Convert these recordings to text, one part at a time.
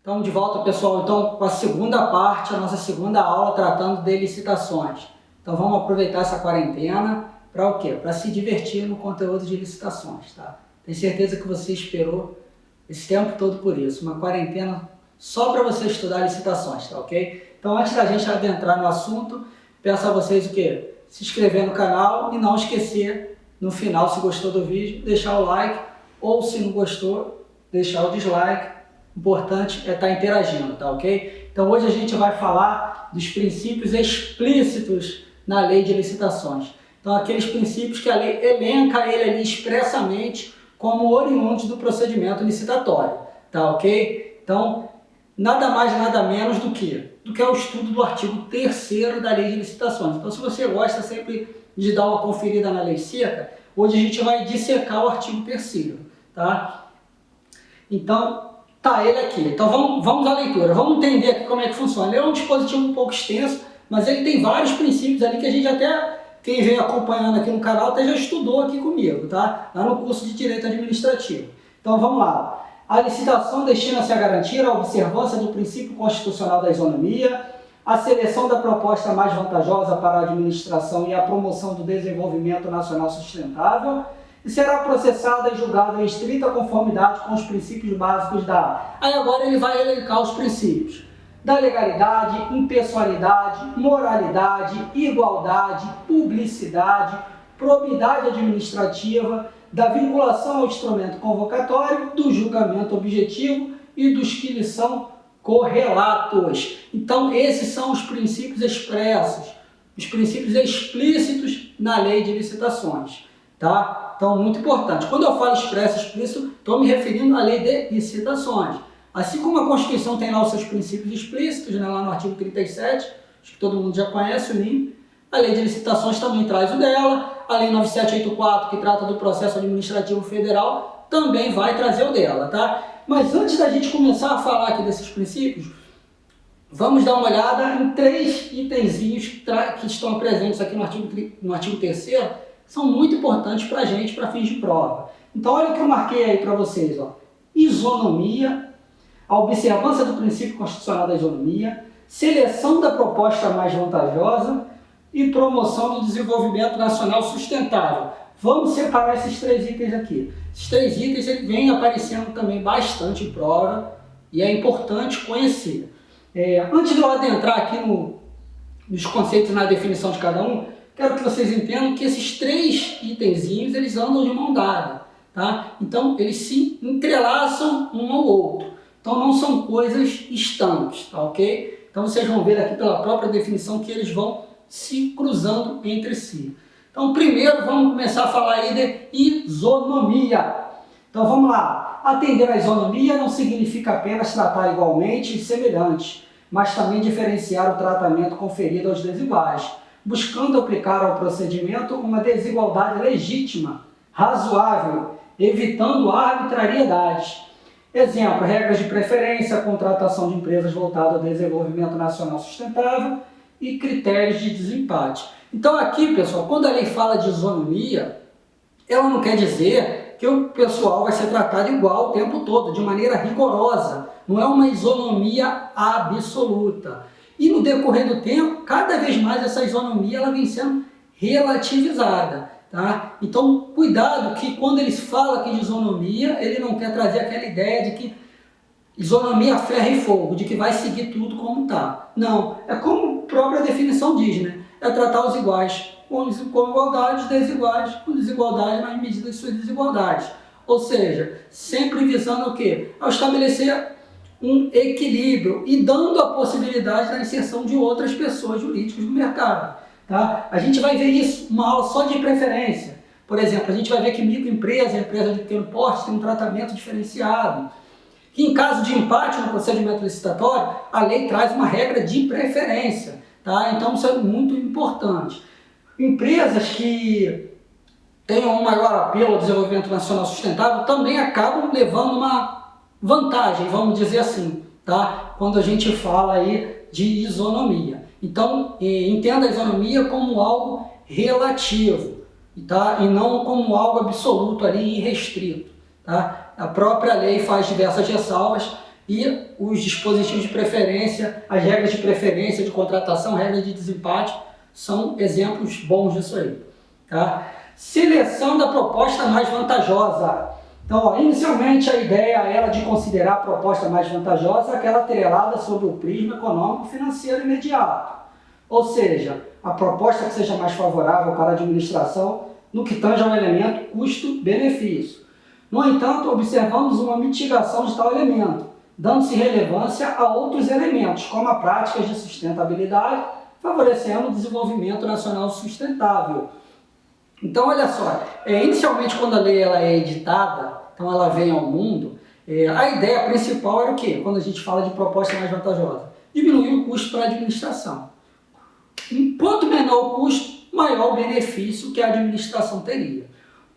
Estamos de volta, pessoal, então com a segunda parte, a nossa segunda aula tratando de licitações. Então vamos aproveitar essa quarentena para o quê? Para se divertir no conteúdo de licitações, tá? Tenho certeza que você esperou esse tempo todo por isso, uma quarentena só para você estudar licitações, tá ok? Então antes da gente adentrar no assunto, peço a vocês o quê? Se inscrever no canal e não esquecer, no final, se gostou do vídeo, deixar o like, ou se não gostou, deixar o dislike. O importante é estar interagindo, tá ok? Então hoje a gente vai falar dos princípios explícitos na lei de licitações. Então aqueles princípios que a lei elenca ele ali expressamente como oriundos do procedimento licitatório, tá ok? Então nada mais nada menos do que o estudo do artigo 3º da lei de licitações. Então se você gosta sempre de dar uma conferida na lei seca, hoje a gente vai dissecar o artigo 3º, tá? Então tá ele aqui. Então vamos à leitura, vamos entender aqui como é que funciona. Ele é um dispositivo um pouco extenso, mas ele tem vários princípios ali que a gente até, quem vem acompanhando aqui no canal, até já estudou aqui comigo, tá? Lá no curso de Direito Administrativo. Então vamos lá. A licitação destina-se a garantir a observância do princípio constitucional da isonomia, a seleção da proposta mais vantajosa para a administração e a promoção do desenvolvimento nacional sustentável, e será processada e julgada em estrita conformidade com os princípios básicos da... Aí agora ele vai elencar os princípios da legalidade, impessoalidade, moralidade, igualdade, publicidade, probidade administrativa, da vinculação ao instrumento convocatório, do julgamento objetivo e dos que lhe são correlatos. Então esses são os princípios expressos, os princípios explícitos na lei de licitações, tá? Então, muito importante. Quando eu falo expresso, explícito, estou me referindo à lei de licitações. Assim como a Constituição tem lá os seus princípios explícitos, né, lá no artigo 37, acho que todo mundo já conhece o NIM, a lei de licitações também traz o dela, a lei 9784, que trata do processo administrativo federal, também vai trazer o dela, tá? Mas antes da gente começar a falar aqui desses princípios, vamos dar uma olhada em 3 itenzinhos que estão presentes aqui no artigo 3º, são muito importantes para a gente, para fins de prova. Então, olha o que eu marquei aí para vocês, ó. Isonomia, a observância do princípio constitucional da isonomia, seleção da proposta mais vantajosa e promoção do desenvolvimento nacional sustentável. Vamos separar esses 3 itens aqui. Esses 3 itens ele vem aparecendo também bastante em prova e é importante conhecer. Antes de eu adentrar aqui nos conceitos e na definição de cada um, quero que vocês entendam que esses 3 itenzinhos, eles andam de mão dada, tá? Então, eles se entrelaçam um ao outro. Então, não são coisas estanques, tá ok? Então, vocês vão ver aqui pela própria definição que eles vão se cruzando entre si. Então, primeiro, vamos começar a falar aí de isonomia. Então, vamos lá. Atender à isonomia não significa apenas tratar igualmente e semelhante, mas também diferenciar o tratamento conferido aos desiguais, buscando aplicar ao procedimento uma desigualdade legítima, razoável, evitando arbitrariedades. Exemplo, regras de preferência, contratação de empresas voltadas ao desenvolvimento nacional sustentável e critérios de desempate. Então aqui, pessoal, quando a lei fala de isonomia, ela não quer dizer que o pessoal vai ser tratado igual o tempo todo, de maneira rigorosa. Não é uma isonomia absoluta. E no decorrer do tempo, cada vez mais essa isonomia ela vem sendo relativizada, tá? Então, cuidado que quando ele fala aqui de isonomia, ele não quer trazer aquela ideia de que isonomia ferro e fogo, de que vai seguir tudo como está. Não, é como a própria definição diz, né? É tratar os iguais com igualdade, os desiguais com desigualdade nas medidas de suas desigualdades. Ou seja, sempre visando o quê? Ao estabelecer um equilíbrio e dando a possibilidade da inserção de outras pessoas jurídicas no mercado, tá? A gente vai ver isso, uma aula só de preferência. Por exemplo, a gente vai ver que microempresa, empresa de pequeno porte tem um tratamento diferenciado. Que em caso de empate no procedimento licitatório, a lei traz uma regra de preferência, tá? Então isso é muito importante. Empresas que tenham um maior apelo ao desenvolvimento nacional sustentável também acabam levando uma vantagem, vamos dizer assim, tá? Quando a gente fala aí de isonomia. Então, entenda a isonomia como algo relativo, tá? E não como algo absoluto ali e restrito, tá? A própria lei faz diversas ressalvas e os dispositivos de preferência, as regras de preferência, de contratação, regras de desempate, são exemplos bons disso aí. Tá? Seleção da proposta mais vantajosa. Então, ó, inicialmente a ideia era de considerar a proposta mais vantajosa aquela atrelada sobre o prisma econômico-financeiro imediato. Ou seja, a proposta que seja mais favorável para a administração no que tange ao elemento custo-benefício. No entanto, observamos uma mitigação de tal elemento, dando-se relevância a outros elementos, como a práticas de sustentabilidade, favorecendo o desenvolvimento nacional sustentável. Então, olha só, inicialmente quando a lei ela é editada, então ela vem ao mundo, a ideia principal era o quê? Quando a gente fala de proposta mais vantajosa? Diminuir o custo para a administração. Quanto menor o custo, maior o benefício que a administração teria.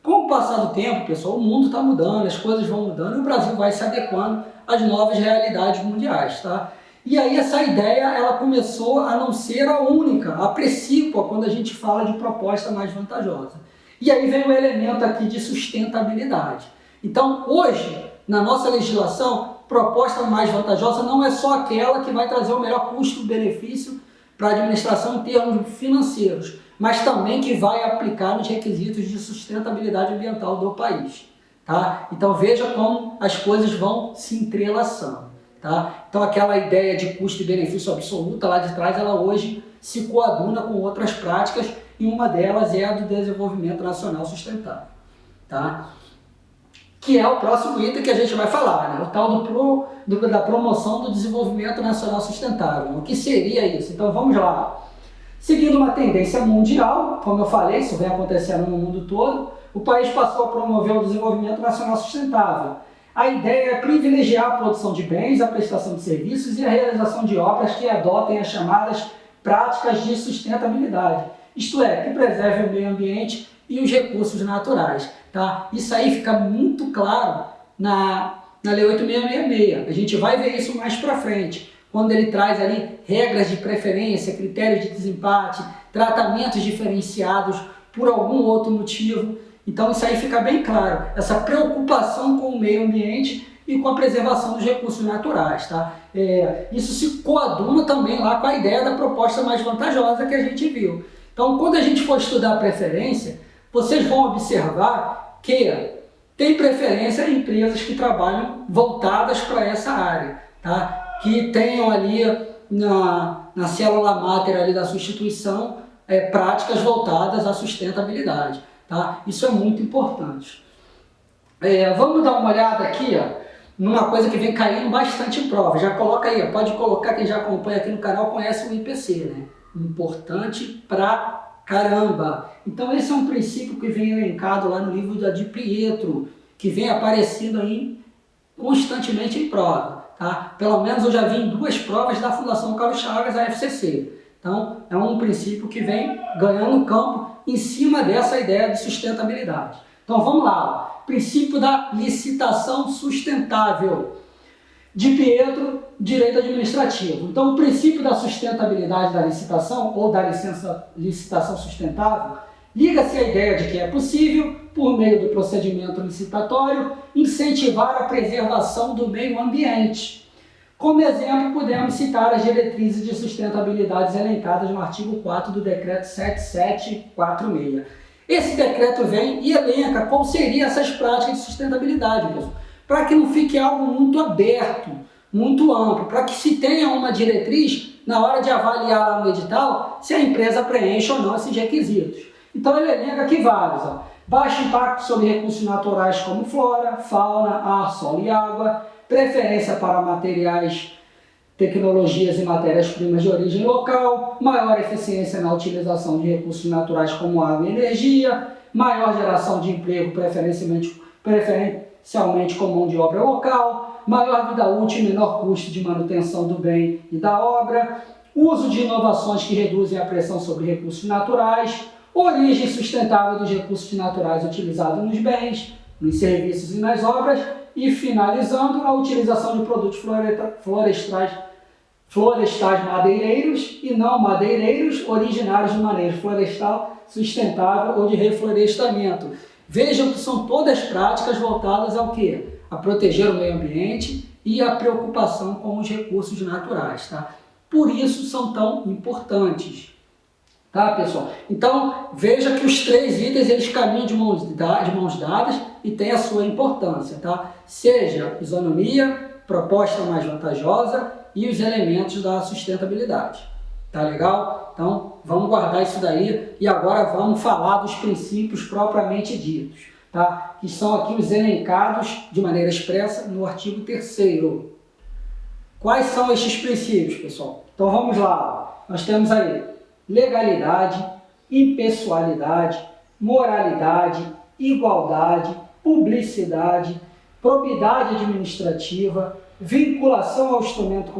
Com o passar do tempo, pessoal, o mundo está mudando, as coisas vão mudando e o Brasil vai se adequando às novas realidades mundiais, tá? E aí essa ideia ela começou a não ser a única, a precípua, quando a gente fala de proposta mais vantajosa. E aí vem o elemento aqui de sustentabilidade. Então, hoje, na nossa legislação, proposta mais vantajosa não é só aquela que vai trazer o melhor custo-benefício para a administração em termos financeiros, mas também que vai aplicar nos requisitos de sustentabilidade ambiental do país. Tá? Então veja como as coisas vão se entrelaçando. Tá? Então aquela ideia de custo e benefício absoluta lá de trás, ela hoje se coaduna com outras práticas e uma delas é a do desenvolvimento nacional sustentável. Tá? Que é o próximo item que a gente vai falar, né? O tal da promoção do desenvolvimento nacional sustentável. O que seria isso? Então vamos lá. Seguindo uma tendência mundial, como eu falei, isso vem acontecendo no mundo todo, o país passou a promover o desenvolvimento nacional sustentável. A ideia é privilegiar a produção de bens, a prestação de serviços e a realização de obras que adotem as chamadas práticas de sustentabilidade, isto é, que preservem o meio ambiente e os recursos naturais. Tá? Isso aí fica muito claro na Lei 8666. A gente vai ver isso mais para frente, quando ele traz ali regras de preferência, critérios de desempate, tratamentos diferenciados por algum outro motivo. Então isso aí fica bem claro, essa preocupação com o meio ambiente e com a preservação dos recursos naturais. Tá? Isso se coaduna também lá com a ideia da proposta mais vantajosa que a gente viu. Então quando a gente for estudar a preferência, vocês vão observar que tem preferência em empresas que trabalham voltadas para essa área, tá? Que tenham ali na célula máter ali da sua instituição práticas voltadas à sustentabilidade. Tá? Isso é muito importante. Vamos dar uma olhada aqui, ó, numa coisa que vem caindo bastante em prova. Já coloca aí, ó, pode colocar, quem já acompanha aqui no canal conhece o IPC, né? Importante pra caramba. Então esse é um princípio que vem elencado lá no livro de Pietro, que vem aparecendo aí constantemente em prova. Tá? Pelo menos eu já vi em 2 provas da Fundação Carlos Chagas, a FCC. Então é um princípio que vem ganhando campo em cima dessa ideia de sustentabilidade. Então vamos lá, ó. Princípio da licitação sustentável. De Pietro, direito administrativo. Então, o princípio da sustentabilidade da licitação, ou da licitação sustentável, liga-se à ideia de que é possível, por meio do procedimento licitatório, incentivar a preservação do meio ambiente. Como exemplo, podemos citar as diretrizes de sustentabilidade elencadas no artigo 4 do Decreto 7746. Esse decreto vem e elenca qual seriam essas práticas de sustentabilidade, pessoal, para que não fique algo muito aberto, muito amplo, para que se tenha uma diretriz na hora de avaliar lá no edital se a empresa preenche ou não esses requisitos. Então ele elenca aqui vários. Ó. Baixo impacto sobre recursos naturais como flora, fauna, ar, solo e água, preferência para materiais, tecnologias e matérias-primas de origem local, maior eficiência na utilização de recursos naturais como água e energia, maior geração de emprego, preferencialmente com mão de obra local, maior vida útil e menor custo de manutenção do bem e da obra, uso de inovações que reduzem a pressão sobre recursos naturais, origem sustentável dos recursos naturais utilizados nos bens, nos serviços e nas obras, e finalizando a utilização de produtos florestais madeireiros e não madeireiros originários de manejo florestal sustentável ou de reflorestamento. Vejam que são todas práticas voltadas ao quê? A proteger o meio ambiente e a preocupação com os recursos naturais, tá? Por isso são tão importantes, tá, pessoal? Então, veja que os 3 itens, eles caminham de mãos dadas e têm a sua importância, tá? Seja isonomia, proposta mais vantajosa e os elementos da sustentabilidade. Tá legal? Então, vamos guardar isso daí e agora vamos falar dos princípios propriamente ditos, tá? Que são aqui os elencados de maneira expressa no artigo 3º. Quais são estes princípios, pessoal? Então, vamos lá. Nós temos aí legalidade, impessoalidade, moralidade, igualdade, publicidade, probidade administrativa, vinculação ao instrumento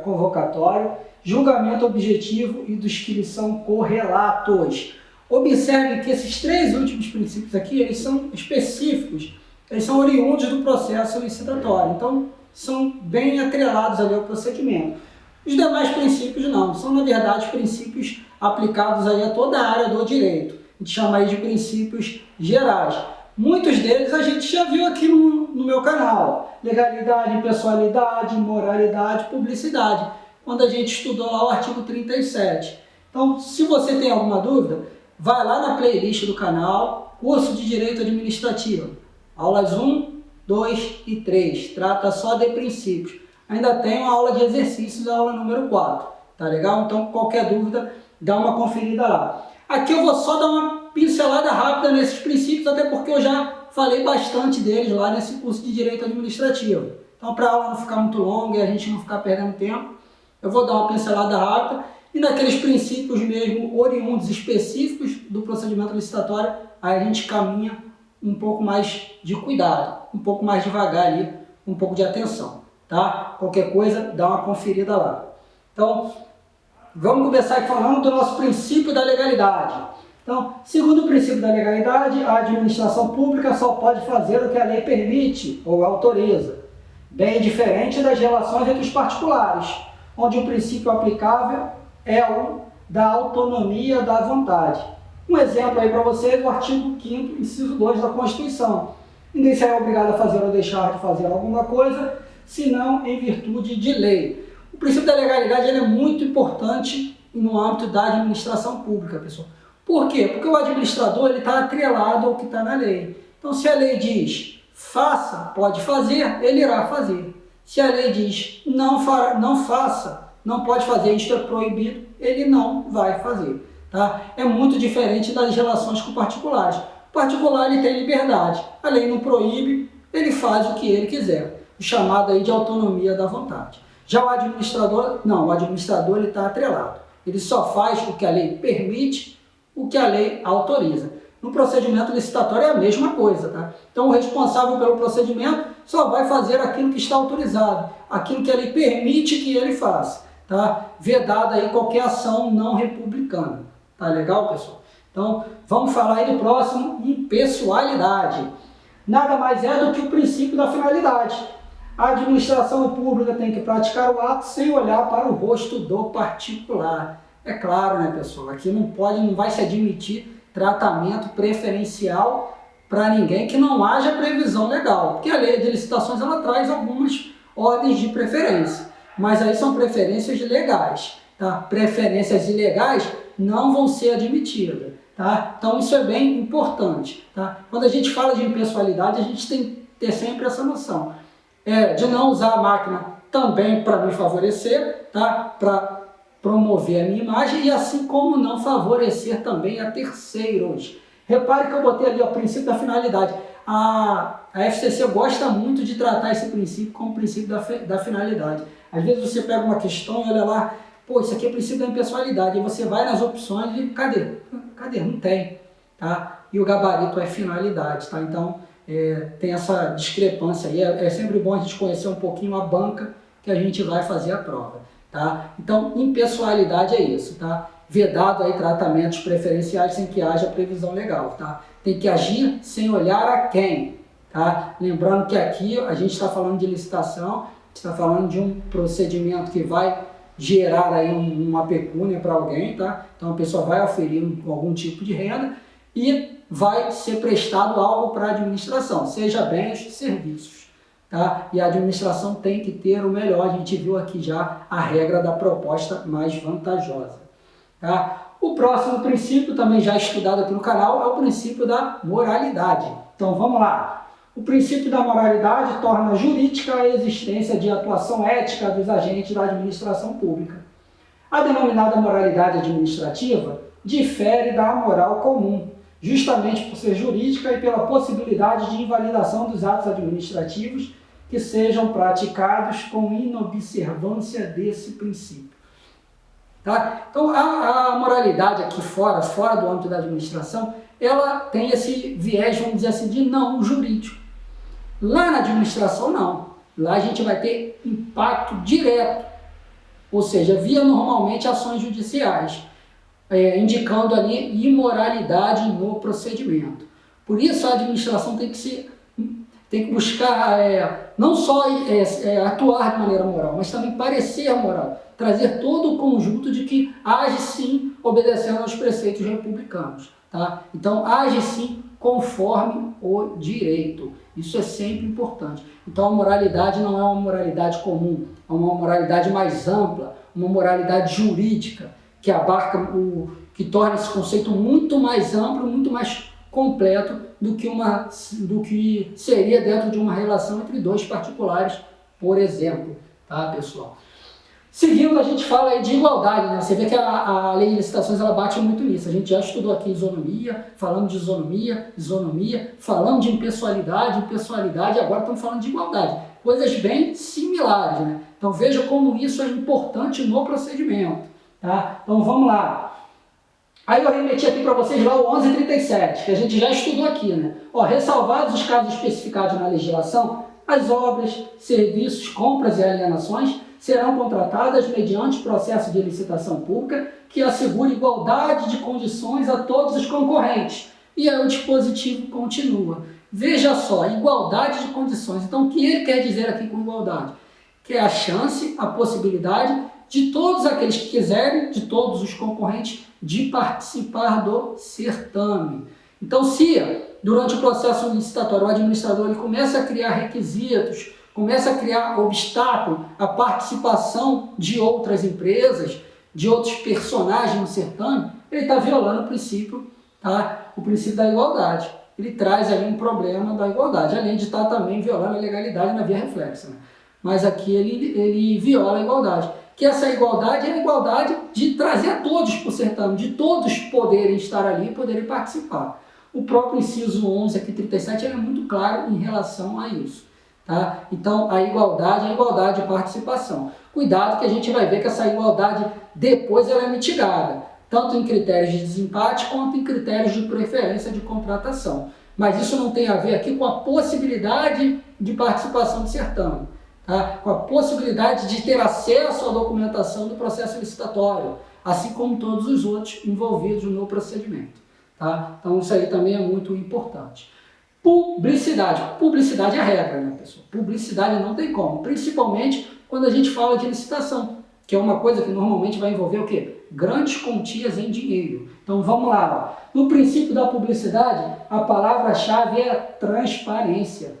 convocatório, julgamento objetivo e dos que lhes são correlatos. Observe que esses 3 últimos princípios aqui, eles são específicos, eles são oriundos do processo licitatório, então são bem atrelados ali ao procedimento. Os demais princípios não, são na verdade princípios aplicados aí a toda a área do direito. A gente chama aí de princípios gerais. Muitos deles a gente já viu aqui no meu canal. Legalidade, impessoalidade, moralidade, publicidade, quando a gente estudou lá o artigo 37. Então, se você tem alguma dúvida, vai lá na playlist do canal, curso de Direito Administrativo, aulas 1, 2 e 3, trata só de princípios. Ainda tem uma aula de exercícios, a aula número 4, tá legal? Então, qualquer dúvida, dá uma conferida lá. Aqui eu vou só dar uma pincelada rápida nesses princípios, até porque eu já falei bastante deles lá nesse curso de Direito Administrativo. Então, para a aula não ficar muito longa e a gente não ficar perdendo tempo, eu vou dar uma pincelada rápida e naqueles princípios mesmo oriundos específicos do procedimento licitatório, aí a gente caminha um pouco mais de cuidado, um pouco mais devagar ali, um pouco de atenção, tá? Qualquer coisa, dá uma conferida lá. Então, vamos começar aqui falando do nosso princípio da legalidade. Então, segundo o princípio da legalidade, a administração pública só pode fazer o que a lei permite ou autoriza, bem diferente das relações entre os particulares, onde o princípio aplicável é o da autonomia da vontade. Um exemplo aí para vocês, o artigo 5º, inciso 2 da Constituição. Ninguém será obrigado a fazer ou deixar de fazer alguma coisa, senão em virtude de lei. O princípio da legalidade ele é muito importante no âmbito da administração pública, pessoal. Por quê? Porque o administrador está atrelado ao que está na lei. Então, se a lei diz faça, pode fazer, ele irá fazer. Se a lei diz não faça, não pode fazer, isto é proibido, ele não vai fazer. Tá? É muito diferente das relações com particulares. O particular ele tem liberdade, a lei não proíbe, ele faz o que ele quiser. O chamado aí de autonomia da vontade. Já o administrador, não, o administrador ele está atrelado. Ele só faz o que a lei permite, o que a lei autoriza. No procedimento licitatório é a mesma coisa, tá? Então o responsável pelo procedimento só vai fazer aquilo que está autorizado, aquilo que a lei permite que ele faça, tá? Vedada aí qualquer ação não republicana. Tá legal, pessoal? Então vamos falar aí do próximo, impessoalidade. Nada mais é do que o princípio da finalidade. A administração pública tem que praticar o ato sem olhar para o rosto do particular. É claro, né, pessoal? Aqui não vai se admitir tratamento preferencial para ninguém que não haja previsão legal. Porque a lei de licitações ela traz algumas ordens de preferência, mas aí são preferências legais. Tá? Preferências ilegais não vão ser admitidas. Tá? Então isso é bem importante. Tá? Quando a gente fala de impessoalidade, a gente tem que ter sempre essa noção. De não usar a máquina também para me favorecer, tá? Para promover a minha imagem e assim como não favorecer também a terceiros. Repare que eu botei ali o princípio da finalidade. A FCC gosta muito de tratar esse princípio como princípio da finalidade. Às vezes você pega uma questão e olha lá, pô, isso aqui é princípio da impessoalidade, e você vai nas opções e cadê? Cadê? Não tem. Tá? E o gabarito é finalidade. Tá? Então, tem essa discrepância aí. É sempre bom a gente conhecer um pouquinho a banca que a gente vai fazer a prova. Tá? Então, impessoalidade é isso. Tá? Vedado aí tratamentos preferenciais sem que haja previsão legal. Tá? Tem que agir sem olhar a quem. Tá? Lembrando que aqui a gente está falando de licitação, está falando de um procedimento que vai gerar aí uma pecúnia para alguém. Tá? Então, a pessoa vai oferir algum tipo de renda e vai ser prestado algo para a administração, seja bens, serviços. tá? E a administração tem que ter o melhor. A gente viu aqui já a regra da proposta mais vantajosa, tá? O próximo princípio, também já estudado aqui no canal, é o princípio da moralidade. Então vamos lá. O princípio da moralidade torna jurídica a existência de atuação ética dos agentes da administração pública. A denominada moralidade administrativa difere da moral comum, justamente por ser jurídica e pela possibilidade de invalidação dos atos administrativos que sejam praticados com inobservância desse princípio. Tá? Então, a moralidade aqui fora do âmbito da administração, ela tem esse viés, vamos dizer assim, de não jurídico. Lá na administração, não. Lá a gente vai ter impacto direto, ou seja, via normalmente ações judiciais, indicando ali imoralidade no procedimento. Por isso a administração tem que buscar não só atuar de maneira moral, mas também parecer moral, trazer todo o conjunto de que age sim obedecendo aos preceitos republicanos. Tá? Então, age sim conforme o direito. Isso é sempre importante. Então, a moralidade não é uma moralidade comum, é uma moralidade mais ampla, uma moralidade jurídica, que abarca que torna esse conceito muito mais amplo, muito mais completo do que seria dentro de uma relação entre dois particulares, por exemplo. Tá, pessoal? Seguindo, a gente fala aí de igualdade, né? Você vê que a lei de licitações ela bate muito nisso. A gente já estudou aqui isonomia, falando de isonomia, falando de impessoalidade, agora estamos falando de igualdade. Coisas bem similares, né? Então veja como isso é importante no procedimento, tá? Então vamos lá. Aí eu remeti aqui para vocês lá o 1137, que a gente já estudou aqui, né? Ó, ressalvados os casos especificados na legislação, as obras, serviços, compras e alienações serão contratadas mediante processo de licitação pública que assegure igualdade de condições a todos os concorrentes. E aí o dispositivo continua. Veja só, igualdade de condições. Então, o que ele quer dizer aqui com igualdade? Que é a chance, a possibilidade de todos aqueles que quiserem, de todos os concorrentes, de participar do certame. Então, se durante o processo licitatório o administrador ele começa a criar requisitos, começa a criar obstáculo à participação de outras empresas, de outros personagens no certame, ele está violando o princípio, tá? O princípio da igualdade. Ele traz aí um problema da igualdade, além de estar também violando a legalidade na via reflexa, né? Mas aqui ele viola a igualdade. Que essa igualdade é a igualdade de trazer a todos para o certame, de todos poderem estar ali e poderem participar. O próprio inciso 11, aqui 37, ele é muito claro em relação a isso. Tá? Então, a igualdade é a igualdade de participação. Cuidado que a gente vai ver que essa igualdade depois ela é mitigada, tanto em critérios de desempate quanto em critérios de preferência de contratação. Mas isso não tem a ver aqui com a possibilidade de participação do certame, tá? Com a possibilidade de ter acesso à documentação do processo licitatório, assim como todos os outros envolvidos no procedimento. Tá? Então, isso aí também é muito importante. Publicidade. Publicidade é a regra, né, pessoal? Publicidade não tem como, principalmente quando a gente fala de licitação, que é uma coisa que normalmente vai envolver o quê? Grandes quantias em dinheiro. Então vamos lá. Ó. No princípio da publicidade, a palavra-chave é transparência.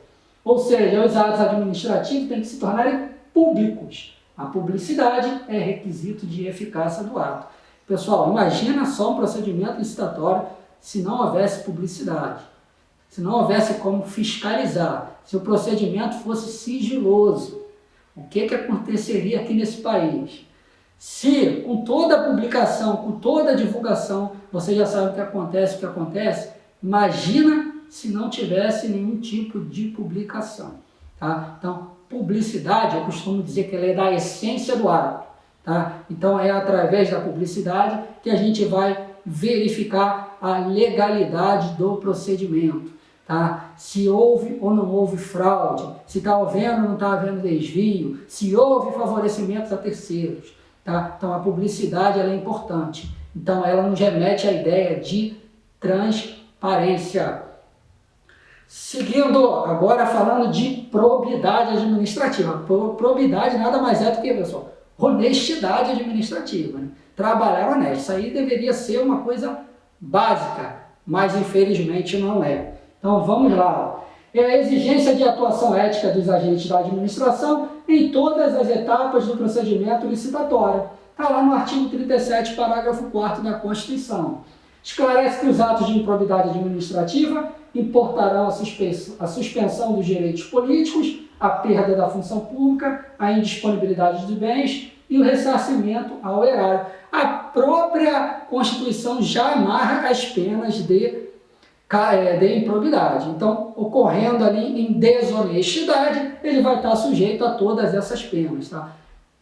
Ou seja, os atos administrativos têm que se tornarem públicos. A publicidade é requisito de eficácia do ato. Pessoal, imagina só um procedimento licitatório se não houvesse publicidade. Se não houvesse como fiscalizar, se o procedimento fosse sigiloso, o que aconteceria aqui nesse país? Se com toda a publicação, com toda a divulgação, você já sabe o que acontece, imagina se não tivesse nenhum tipo de publicação. Tá? Então, publicidade, eu costumo dizer que ela é da essência do ato. Tá? Então, é através da publicidade que a gente vai verificar a legalidade do procedimento. Tá? Se houve ou não houve fraude, se está havendo ou não está havendo desvio, se houve favorecimentos a terceiros. Tá? Então a publicidade ela é importante. Então ela nos remete à ideia de transparência. Seguindo, agora falando de probidade administrativa. Probidade nada mais é do que, pessoal, honestidade administrativa. Né? Trabalhar honesto. Isso aí deveria ser uma coisa básica, mas infelizmente não é. Então vamos lá. É a exigência de atuação ética dos agentes da administração em todas as etapas do procedimento licitatório. Está lá no artigo 37, parágrafo 4º da Constituição. Esclarece que os atos de improbidade administrativa importarão a suspensão dos direitos políticos, a perda da função pública, a indisponibilidade de bens e o ressarcimento ao erário. A própria Constituição já amarra as penas de improbidade. Então, ocorrendo ali em desonestidade, ele vai estar sujeito a todas essas penas. Tá?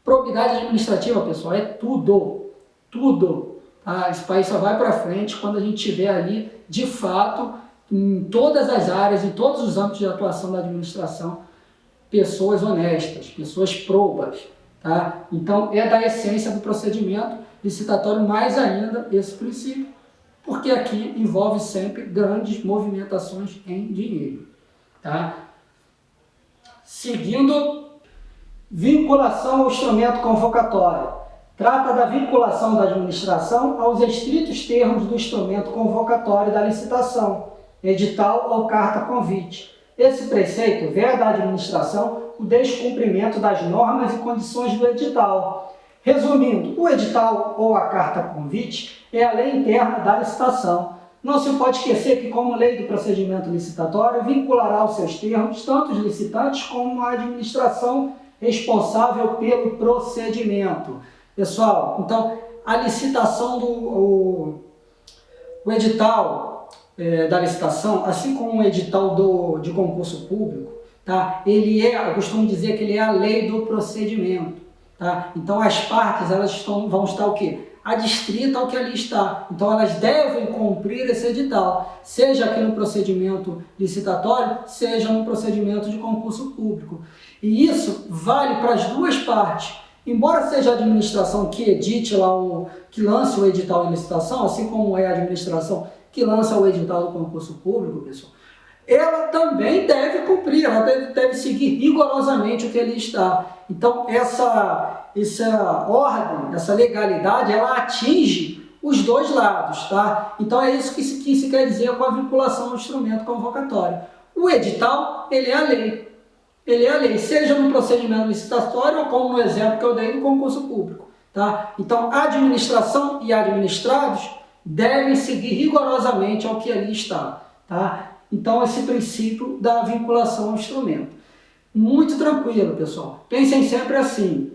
Probidade administrativa, pessoal, é tudo. Tudo. Tá? Esse país só vai para frente quando a gente tiver ali, de fato, em todas as áreas, em todos os âmbitos de atuação da administração, pessoas honestas, pessoas probas. Tá? Então, é da essência do procedimento licitatório mais ainda esse princípio, porque aqui envolve sempre grandes movimentações em dinheiro. Tá? Seguindo, vinculação ao instrumento convocatório. Trata da vinculação da administração aos estritos termos do instrumento convocatório da licitação, edital ou carta-convite. Esse preceito vê da administração o descumprimento das normas e condições do edital. Resumindo, o edital ou a carta-convite é a lei interna da licitação. Não se pode esquecer que, como lei do procedimento licitatório, vinculará aos seus termos tanto os licitantes como a administração responsável pelo procedimento. Pessoal, então, a licitação o edital da licitação, assim como o edital de concurso público, tá? Eu costumo dizer que ele é a lei do procedimento. Tá? Então, as partes vão estar o quê? Adstrita ao que ali está. Então, elas devem cumprir esse edital, seja aqui no procedimento licitatório, seja no procedimento de concurso público. E isso vale para as duas partes. Embora seja a administração que edite lá, que lance o edital de licitação, assim como é a administração que lança o edital do concurso público, pessoal, ela também deve cumprir, ela deve seguir rigorosamente o que ali está. Então, essa ordem, essa legalidade, ela atinge os dois lados, tá? Então, é isso que se quer dizer com a vinculação ao instrumento convocatório. O edital, ele é a lei. Ele é a lei, seja no procedimento licitatório ou como no exemplo que eu dei no concurso público, tá? Então, a administração e administrados devem seguir rigorosamente ao que ali está, tá? Então, esse princípio da vinculação ao instrumento. Muito tranquilo, pessoal. Pensem sempre assim.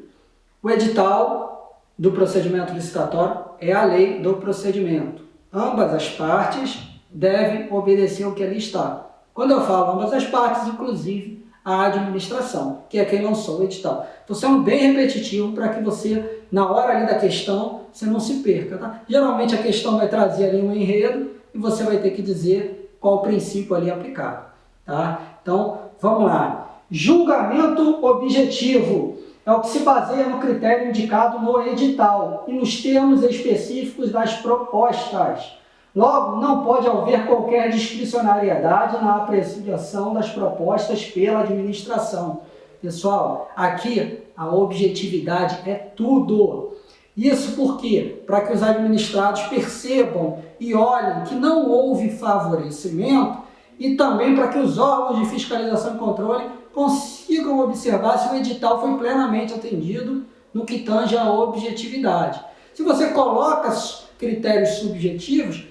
O edital do procedimento licitatório é a lei do procedimento. Ambas as partes devem obedecer ao que ali está. Quando eu falo ambas as partes, inclusive a administração, que é quem lançou o edital. Estou sendo bem repetitivo para que você, na hora ali da questão, você não se perca. Tá? Geralmente a questão vai trazer ali um enredo e você vai ter que dizer qual o princípio ali aplicado. Tá? Então, vamos lá. Julgamento objetivo é o que se baseia no critério indicado no edital e nos termos específicos das propostas. Logo, não pode haver qualquer discricionariedade na apreciação das propostas pela administração. Pessoal, aqui a objetividade é tudo. Isso porque, para que os administrados percebam e olhem que não houve favorecimento e também para que os órgãos de fiscalização e controle consigam observar se o edital foi plenamente atendido no que tange à objetividade. Se você coloca critérios subjetivos,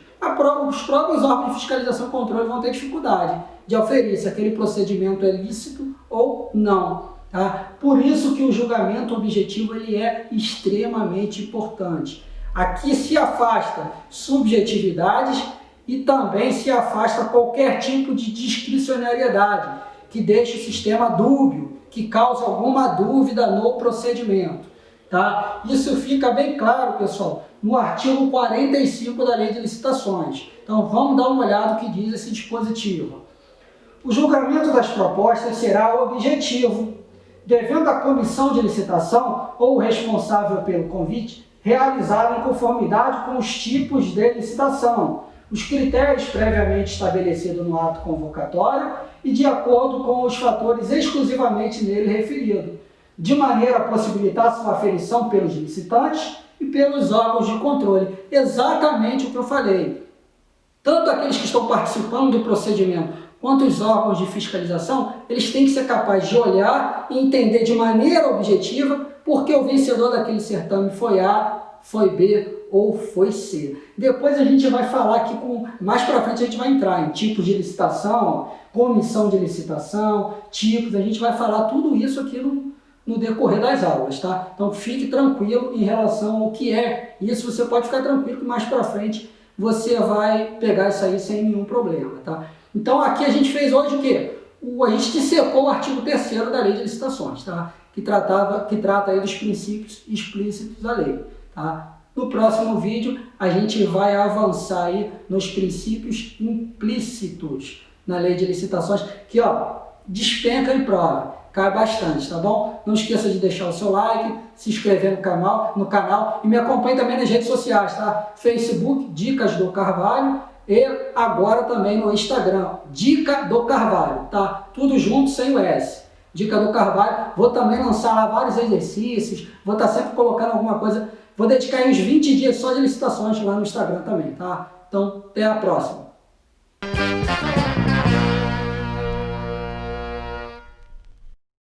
os próprios órgãos de fiscalização e controle vão ter dificuldade de aferir se aquele procedimento é lícito ou não. Tá? Por isso que o julgamento objetivo ele é extremamente importante. Aqui se afasta subjetividades e também se afasta qualquer tipo de discricionariedade que deixe o sistema dúbio, que cause alguma dúvida no procedimento. Tá? Isso fica bem claro, pessoal, no artigo 45 da Lei de Licitações. Então vamos dar uma olhada no que diz esse dispositivo. O julgamento das propostas será objetivo, devendo a comissão de licitação ou o responsável pelo convite realizar em conformidade com os tipos de licitação, os critérios previamente estabelecidos no ato convocatório e de acordo com os fatores exclusivamente nele referidos, de maneira a possibilitar sua aferição pelos licitantes e pelos órgãos de controle. Exatamente o que eu falei. Tanto aqueles que estão participando do procedimento quanto os órgãos de fiscalização, eles têm que ser capazes de olhar e entender de maneira objetiva porque o vencedor daquele certame foi A, foi B ou foi C. Depois a gente vai falar aqui, mais para frente a gente vai entrar em tipos de licitação, comissão de licitação, tipos, a gente vai falar tudo isso aqui no decorrer das aulas, tá? Então fique tranquilo em relação ao que é isso, você pode ficar tranquilo que mais para frente você vai pegar isso aí sem nenhum problema, tá? Então aqui a gente fez hoje o quê? A gente dissecou o artigo 3º da Lei de Licitações, tá? Que trata aí dos princípios explícitos da lei, tá? No próximo vídeo a gente vai avançar aí nos princípios implícitos na Lei de Licitações, que ó, despenca em prova, cai bastante, tá bom? Não esqueça de deixar o seu like, se inscrever no canal e me acompanhe também nas redes sociais, tá? Facebook, Dicas do Carvalho, e agora também no Instagram, Dica do Carvalho, tá? Tudo junto, sem o S. Dica do Carvalho. Vou também lançar lá vários exercícios, vou estar sempre colocando alguma coisa. Vou dedicar aí uns 20 dias só de licitações lá no Instagram também, tá? Então, até a próxima.